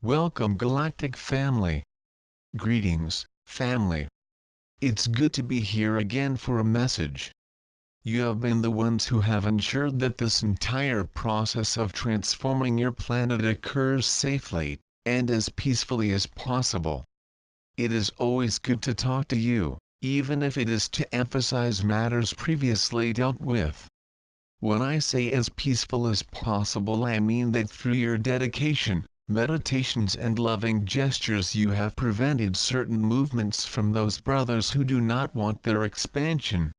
Welcome Galactic family. Greetings, family. It's good to be here again for a message. You have been the ones who have ensured that this entire process of transforming your planet occurs safely, and as peacefully as possible. It is always good to talk to you, even if it is to emphasize matters previously dealt with. When I say as peaceful as possible, I mean that through your dedication, meditations and loving gestures you have prevented certain movements from those brothers who do not want their expansion.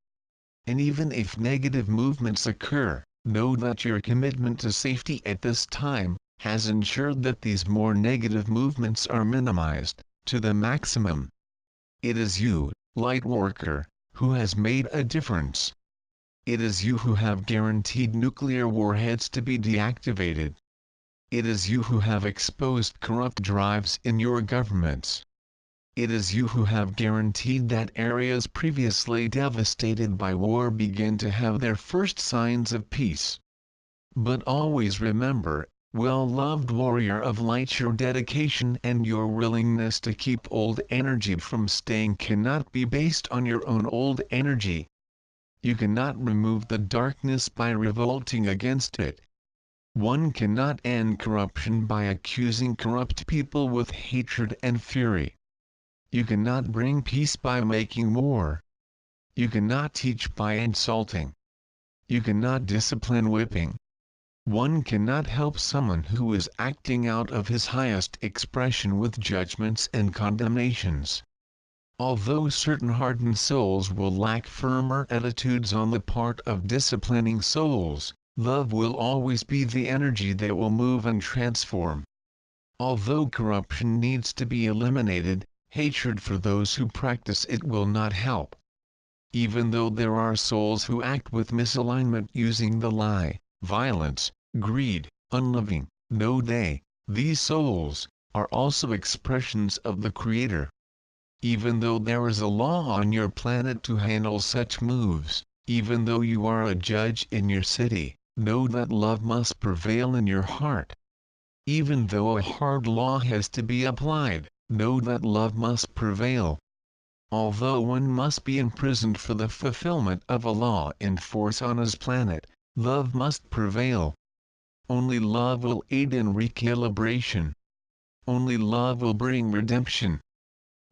And even if negative movements occur, know that your commitment to safety at this time has ensured that these more negative movements are minimized to the maximum. It is you, Lightworker, who has made a difference. It is you who have guaranteed nuclear warheads to be deactivated. It is you who have exposed corrupt drives in your governments. It is you who have guaranteed that areas previously devastated by war begin to have their first signs of peace. But always remember, well-loved warrior of light, your dedication and your willingness to keep old energy from staying cannot be based on your own old energy. You cannot remove the darkness by revolting against it. One cannot end corruption by accusing corrupt people with hatred and fury. You cannot bring peace by making war. You cannot teach by insulting. You cannot discipline whipping. One cannot help someone who is acting out of his highest expression with judgments and condemnations. Although certain hardened souls will lack firmer attitudes on the part of disciplining souls, love will always be the energy that will move and transform. Although corruption needs to be eliminated, hatred for those who practice it will not help. Even though there are souls who act with misalignment using the lie, violence, greed, unloving, know these souls, are also expressions of the Creator. Even though there is a law on your planet to handle such moves, even though you are a judge in your city, know that love must prevail in your heart. Even though a hard law has to be applied, know that love must prevail. Although one must be imprisoned for the fulfillment of a law in force on his planet, love must prevail. Only love will aid in recalibration. Only love will bring redemption.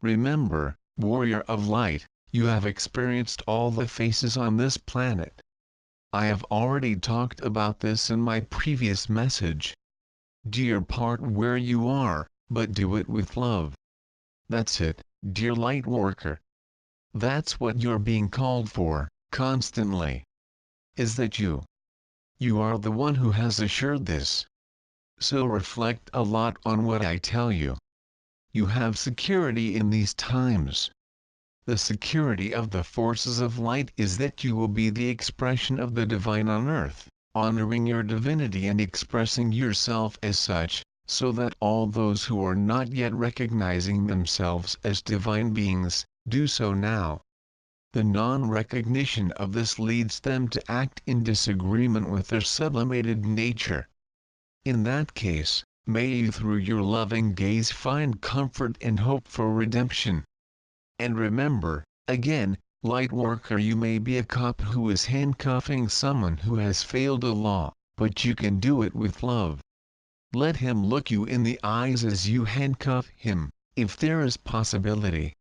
Remember, warrior of light, you have experienced all the faces on this planet. I have already talked about this in my previous message. Do your part where you are, but do it with love. That's it, dear Lightworker. That's what you're being called for, constantly. Is that you? You are the one who has assured this. So reflect a lot on what I tell you. You have security in these times. The security of the forces of light is that you will be the expression of the divine on earth, honoring your divinity and expressing yourself as such, so that all those who are not yet recognizing themselves as divine beings, do so now. The non-recognition of this leads them to act in disagreement with their sublimated nature. In that case, may you through your loving gaze find comfort and hope for redemption. And remember, again, Lightworker, you may be a cop who is handcuffing someone who has failed a law, but you can do it with love. Let him look you in the eyes as you handcuff him, if there is possibility.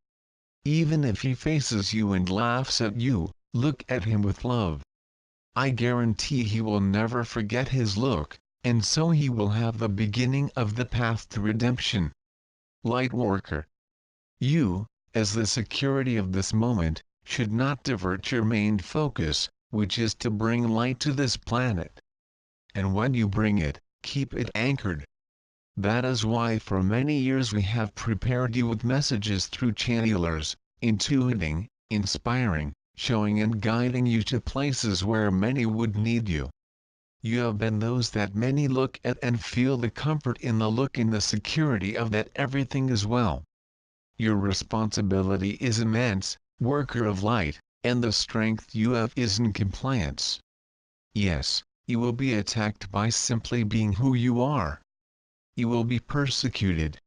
Even if he faces you and laughs at you, look at him with love. I guarantee he will never forget his look, and so he will have the beginning of the path to redemption. Lightworker. You, as the security of this moment, should not divert your main focus, which is to bring light to this planet. And when you bring it, keep it anchored. That is why for many years we have prepared you with messages through channelers, intuiting, inspiring, showing and guiding you to places where many would need you. You have been those that many look at and feel the comfort in the look in the security of that everything is well. Your responsibility is immense, worker of light, and the strength you have is in compliance. Yes, you will be attacked by simply being who you are. You will be persecuted.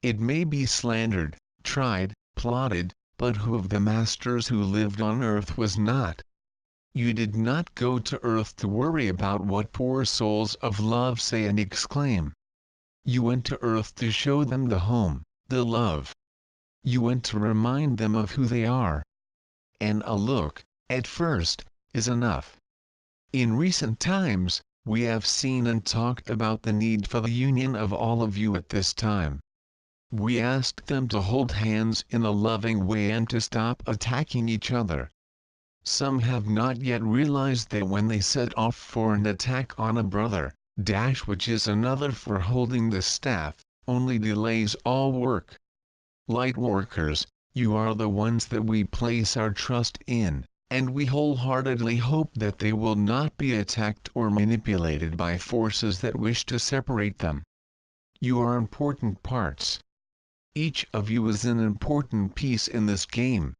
It may be slandered, tried, plotted, but who of the masters who lived on earth was not? You did not go to earth to worry about what poor souls of love say and exclaim. You went to earth to show them the home, the love. You went to remind them of who they are. And a look, at first, is enough. In recent times, we have seen and talked about the need for the union of all of you at this time. We asked them to hold hands in a loving way and to stop attacking each other. Some have not yet realized that when they set off for an attack on a brother, which is another for holding the staff, only delays all work. Lightworkers, you are the ones that we place our trust in, and we wholeheartedly hope that they will not be attacked or manipulated by forces that wish to separate them. You are important parts. Each of you is an important piece in this game.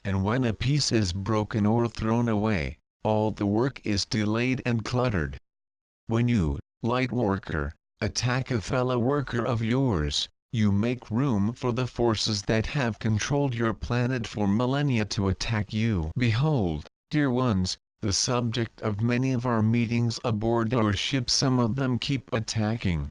And when a piece is broken or thrown away, all the work is delayed and cluttered. When you, Lightworker, attack a fellow worker of yours, you make room for the forces that have controlled your planet for millennia to attack you. Behold, dear ones, the subject of many of our meetings aboard our ship. Some of them keep attacking.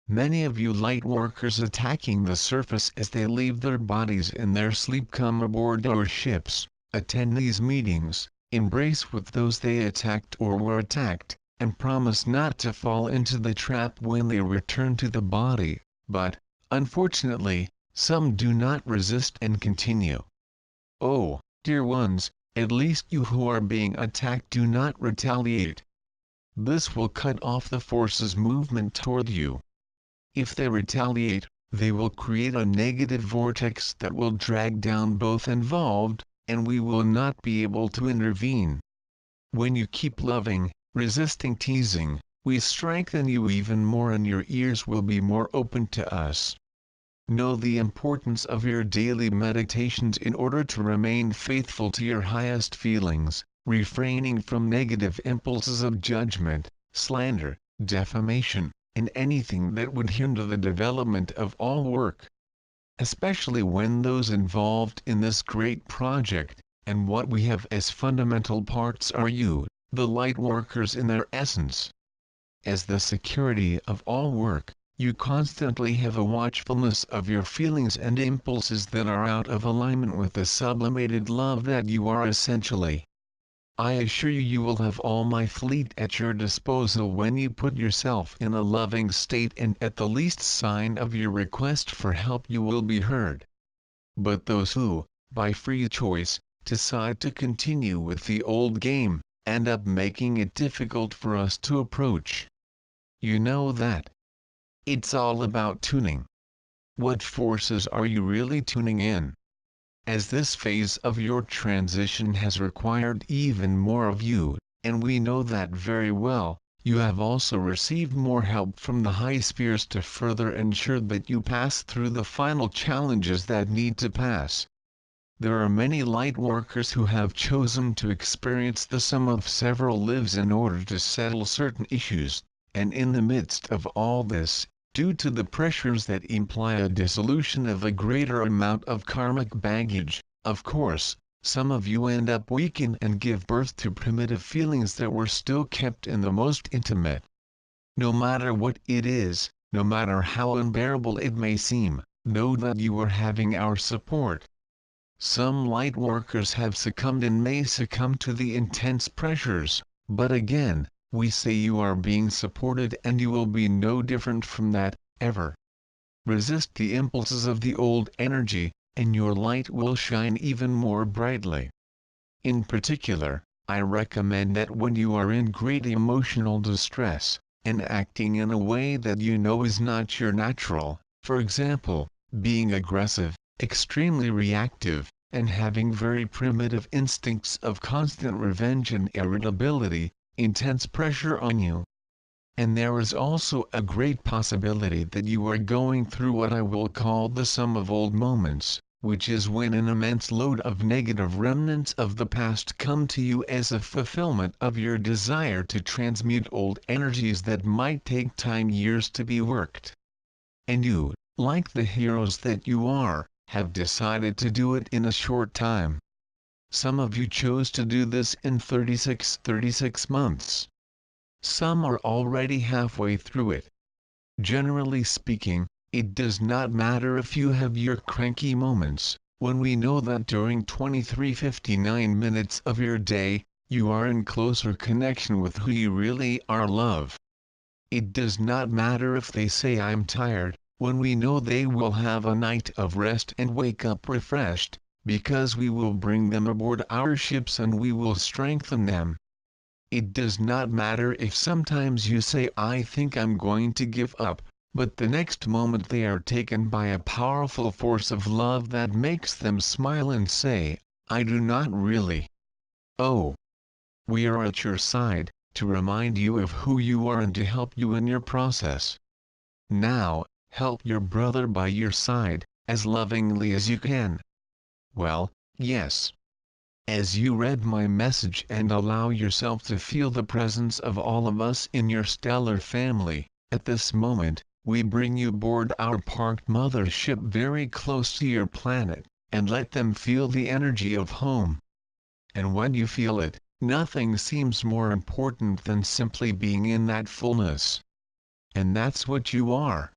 Many of you Lightworkers attacking the surface as they leave their bodies in their sleep come aboard our ships, attend these meetings, embrace with those they attacked or were attacked, and promise not to fall into the trap when they return to the body, but, unfortunately, some do not resist and continue. Oh, dear ones, at least you who are being attacked do not retaliate. This will cut off the force's movement toward you. If they retaliate, they will create a negative vortex that will drag down both involved, and we will not be able to intervene. When you keep loving, resisting teasing, we strengthen you even more and your ears will be more open to us. Know the importance of your daily meditations in order to remain faithful to your highest feelings, refraining from negative impulses of judgment, slander, defamation, and anything that would hinder the development of all work. Especially when those involved in this great project, and what we have as fundamental parts are you, the Lightworkers in their essence. As the security of all work, you constantly have a watchfulness of your feelings and impulses that are out of alignment with the sublimated love that you are essentially. I assure you, you will have all my fleet at your disposal when you put yourself in a loving state, and at the least sign of your request for help you will be heard. But those who, by free choice, decide to continue with the old game, end up making it difficult for us to approach. You know that. It's all about tuning. What forces are you really tuning in? As this phase of your transition has required even more of you, and we know that very well, you have also received more help from the high spheres to further ensure that you pass through the final challenges that need to pass. There are many Lightworkers who have chosen to experience the sum of several lives in order to settle certain issues, and in the midst of all this, due to the pressures that imply a dissolution of a greater amount of karmic baggage, of course, some of you end up weakened and give birth to primitive feelings that were still kept in the most intimate. No matter what it is, no matter how unbearable it may seem, know that you are having our support. Some Lightworkers have succumbed and may succumb to the intense pressures, but again, we say you are being supported and you will be no different from that, ever. Resist the impulses of the old energy, and your light will shine even more brightly. In particular, I recommend that when you are in great emotional distress, and acting in a way that you know is not your natural, for example, being aggressive, extremely reactive, and having very primitive instincts of constant revenge and irritability, intense pressure on you. And there is also a great possibility that you are going through what I will call the sum of old moments, which is when an immense load of negative remnants of the past come to you as a fulfillment of your desire to transmute old energies that might take time, years to be worked. And you, like the heroes that you are, have decided to do it in a short time. Some of you chose to do this in 36 months. Some are already halfway through it. Generally speaking, it does not matter if you have your cranky moments, when we know that during 23:59 minutes of your day, you are in closer connection with who you really are, love. It does not matter if they say I'm tired, when we know they will have a night of rest and wake up refreshed, because we will bring them aboard our ships and we will strengthen them. It does not matter if sometimes you say I think I'm going to give up, but the next moment they are taken by a powerful force of love that makes them smile and say, I do not really. Oh. We are at your side, to remind you of who you are and to help you in your process. Now, help your brother by your side, as lovingly as you can. Well, yes. As you read my message and allow yourself to feel the presence of all of us in your stellar family, at this moment, we bring you aboard our parked mothership very close to your planet, and let them feel the energy of home. And when you feel it, nothing seems more important than simply being in that fullness. And that's what you are.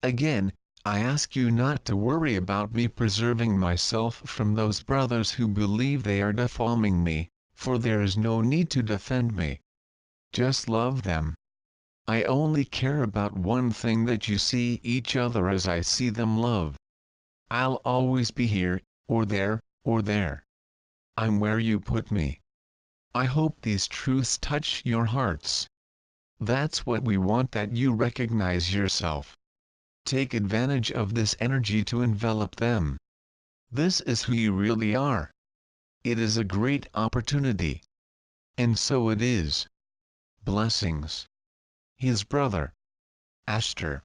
Again, I ask you not to worry about me preserving myself from those brothers who believe they are defaming me, for there is no need to defend me. Just love them. I only care about one thing, that you see each other as I see them love. I'll always be here, or there, or there. I'm where you put me. I hope these truths touch your hearts. That's what we want, that you recognize yourself. Take advantage of this energy to envelop them. This is who you really are. It is a great opportunity. And so it is. Blessings. His brother. Ashtar.